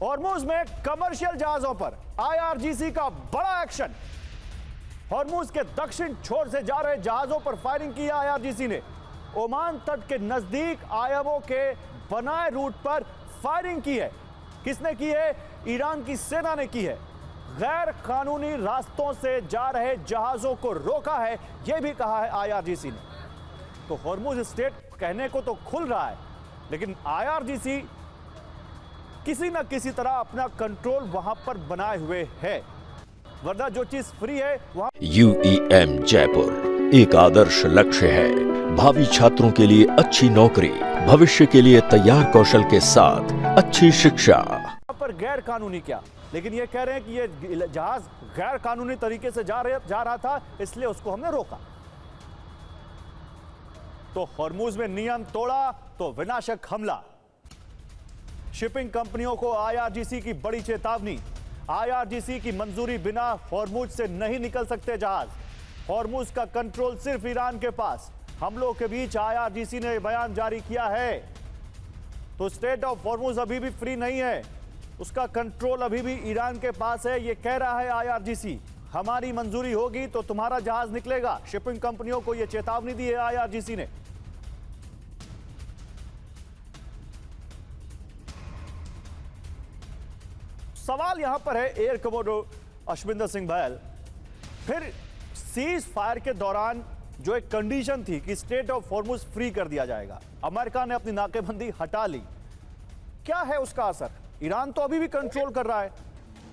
Hormuz में commercial जहाजों पर आईआरजीसी का बड़ा एक्शन। हॉर्मुज के दक्षिण छोर से जा रहे जहाजों पर फायरिंग की आईआरजीसी ने। ओमान तट के नजदीक आयवों के बनाए रूट पर फायरिंग की है। किसने की है? ईरान की सेना ने की है। गैर कानूनी रास्तों से जा रहे जहाजों को रोका है, यह भी कहा है आईआरजीसी ने। तो हॉर्मुज स्टेट कहने को तो खुल रहा है, लेकिन आईआरजीसी किसी न किसी तरह अपना कंट्रोल वहां पर बनाए हुए है, वरना जो चीज फ्री है वहां। UEM जयपुर एक आदर्श लक्ष्य है। भावी छात्रों के लिए अच्छी नौकरी, भविष्य के लिए तैयार कौशल के साथ अच्छी शिक्षा। पर गैर कानूनी क्या, लेकिन ये कह रहे हैं कि ये जहाज गैर कानूनी तरीके से जा रहा था, इसलिए उसको हमने रोका। तो हॉर्मुज में नियम तोड़ा तो विनाशक हमला। शिपिंग कंपनियों को आईआरजीसी की बड़ी चेतावनी। आईआरजीसी की मंजूरी बिना हॉर्मुज से नहीं निकल सकते जहाज। हॉर्मुज का कंट्रोल सिर्फ ईरान के पास। हमलों के बीच आईआरजीसी ने बयान जारी किया है। तो स्टेट ऑफ हॉर्मुज अभी भी फ्री नहीं है, उसका कंट्रोल अभी भी ईरान के पास है। यह कह रहा है आईआरजीसी, हमारी मंजूरी होगी तो तुम्हारा जहाज निकलेगा। शिपिंग कंपनियों को यह चेतावनी दी है आईआरजीसी ने। सवाल यहां पर है एयर कमोडोर अशविंदर सिंह बहल, फिर सीज फायर के दौरान जो एक कंडीशन थी कि स्टेट ऑफ हॉर्मुज फ्री कर दिया जाएगा, अमेरिका ने अपनी नाकेबंदी हटा ली। क्या है उसका असर? ईरान तो अभी भी कंट्रोल कर रहा है,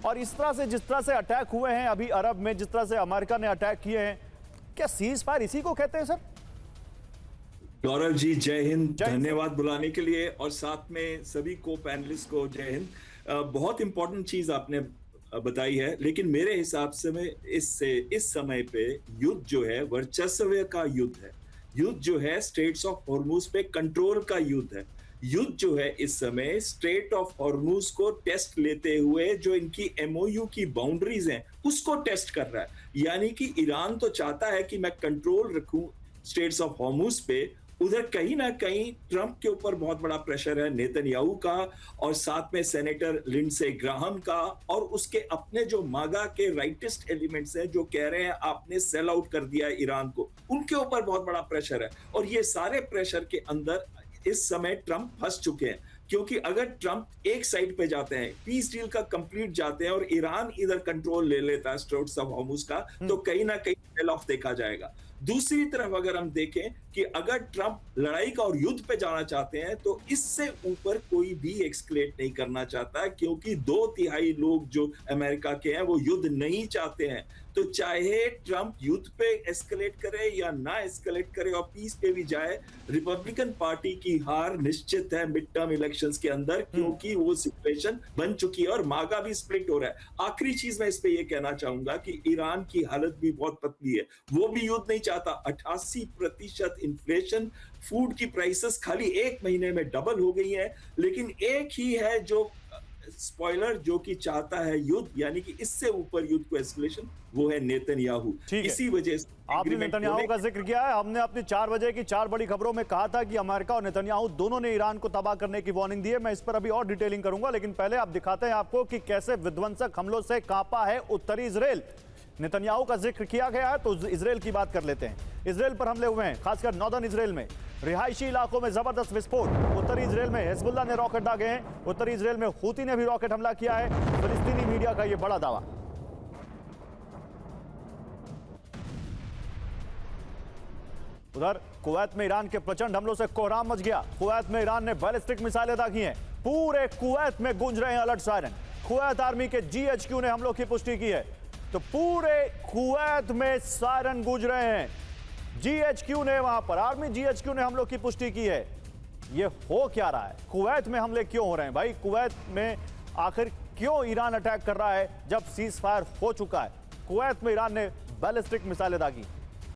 और इस तरह से जिस तरह से अटैक हुए हैं अभी अरब में, जिस तरह से अमेरिका ने अटैक किए हैं, क्या सीज फायर इसी को कहते हैं सर? गौरव जी जय हिंद, धन्यवाद बुलाने के लिए, और साथ में सभी को पैनलिस्ट को जय हिंद। बहुत इंपॉर्टेंट चीज आपने बताई है, लेकिन मेरे हिसाब से इस समय पे युद्ध जो है वर्चस्व का युद्ध है। युद्ध जो है स्ट्रेट्स ऑफ हॉर्मुज पे कंट्रोल का युद्ध है। युद्ध जो है इस समय स्ट्रेट ऑफ हॉर्मुज को टेस्ट लेते हुए जो इनकी MOU की बाउंड्रीज हैं उसको टेस्ट कर रहा है। यानी कि ईरान तो चाहता है कि मैं कंट्रोल रखूं स्ट्रेट्स ऑफ हॉर्मुज पे, उधर कहीं ना कहीं ट्रंप के ऊपर बहुत बड़ा प्रेशर है, नेतन्याहू का, और साथ में सेनेटर लिंडसे ग्राहम का, और उसके अपने जो मागा के राइटिस्ट एलिमेंट्स हैं जो कह रहे हैं आपने सेल आउट कर दिया ईरान को, उनके ऊपर बहुत बड़ा प्रेशर है। और ये सारे प्रेशर के अंदर इस समय ट्रंप फंस चुके हैं, क्योंकि अगर ट्रंप एक साइड पे जाते हैं, पीस डील का कंप्लीट जाते हैं और ईरान इधर कंट्रोल ले लेता है स्ट्रेट्स ऑफ हॉर्मुज का, तो कहीं ना कहीं सेल ऑफ देखा जाएगा। दूसरी तरफ अगर हम देखें कि अगर ट्रंप लड़ाई का और युद्ध पे जाना चाहते हैं तो इससे ऊपर कोई भी एक्सक्लेट नहीं करना चाहता, क्योंकि 2/3 लोग जो अमेरिका के हैं वो युद्ध नहीं चाहते हैं। तो चाहे ट्रंप युद्ध पे एस्केलेट करे या ना एस्केलेट करे और पीस पे भी जाए, रिपब्लिकन पार्टी की हार निश्चित है मिड टर्म इलेक्शंस के अंदर, क्योंकि वो सिचुएशन बन चुकी है और मागा भी स्प्लिट हो रहा है। आखिरी चीज मैं इस पे ये कहना चाहूंगा कि ईरान की हालत भी बहुत पतली है, वो भी युद्ध नहीं चाहता। 88% इन्फ्लेशन, फूड की प्राइसेस खाली एक महीने में डबल हो गई है, लेकिन एक ही है जो स्पॉइलर जो कि चाहता है युद्ध, यानी कि इससे ऊपर युद्ध को एस्केलेशन, वो है नेतन्याहू। इसी वजह से आपने नेतन्याहू का जिक्र किया है। हमने अपनी 4 बजे की 4 बड़ी खबरों में कहा था कि अमेरिका और नेतन्याहू दोनों ने ईरान को तबाह करने की वार्निंग दी है। मैं इस पर अभी और डिटेलिंग करूंगा, लेकिन पहले आप दिखाते हैं आपको कि कैसे विध्वंसक हमलों से कांपा है उत्तरी इजराइल। नेतन्याहू का जिक्र किया गया है तो इजराइल की बात कर लेते हैं। इजराइल पर हमले हुए हैं, खासकर नॉर्दर्न इजराइल में रिहायशी इलाकों में जबरदस्त विस्फोट। उत्तरी इजराइल में हिजबुल्लाह ने रॉकेट दागे हैं, उत्तरी इजराइल में हूती ने भी रॉकेट हमला किया है। फिलिस्तीनी मीडिया का यह बड़ा दावा। उधर कुवैत में ईरान के प्रचंड हमलों से कोहराम मच गया। कुवैत में ईरान ने बैलिस्टिक मिसाइलें दागी हैं। पूरे कुवैत में गूंज रहे हैं अलर्ट सायरन। कुवैत आर्मी के GHQ ने हमलों की पुष्टि की है, तो पूरे कुवैत में सायरन गूंज रहे हैं। GHQ ने, वहां पर आर्मी GHQ ने हमलों की पुष्टि की है। ये हो क्या रहा है? कुवैत में हमले क्यों हो रहे हैं भाई? कुवैत में आखिर क्यों ईरान अटैक कर रहा है जब सीज फायर हो चुका है? कुवैत में ईरान ने बैलिस्टिक मिसाइलें दागी।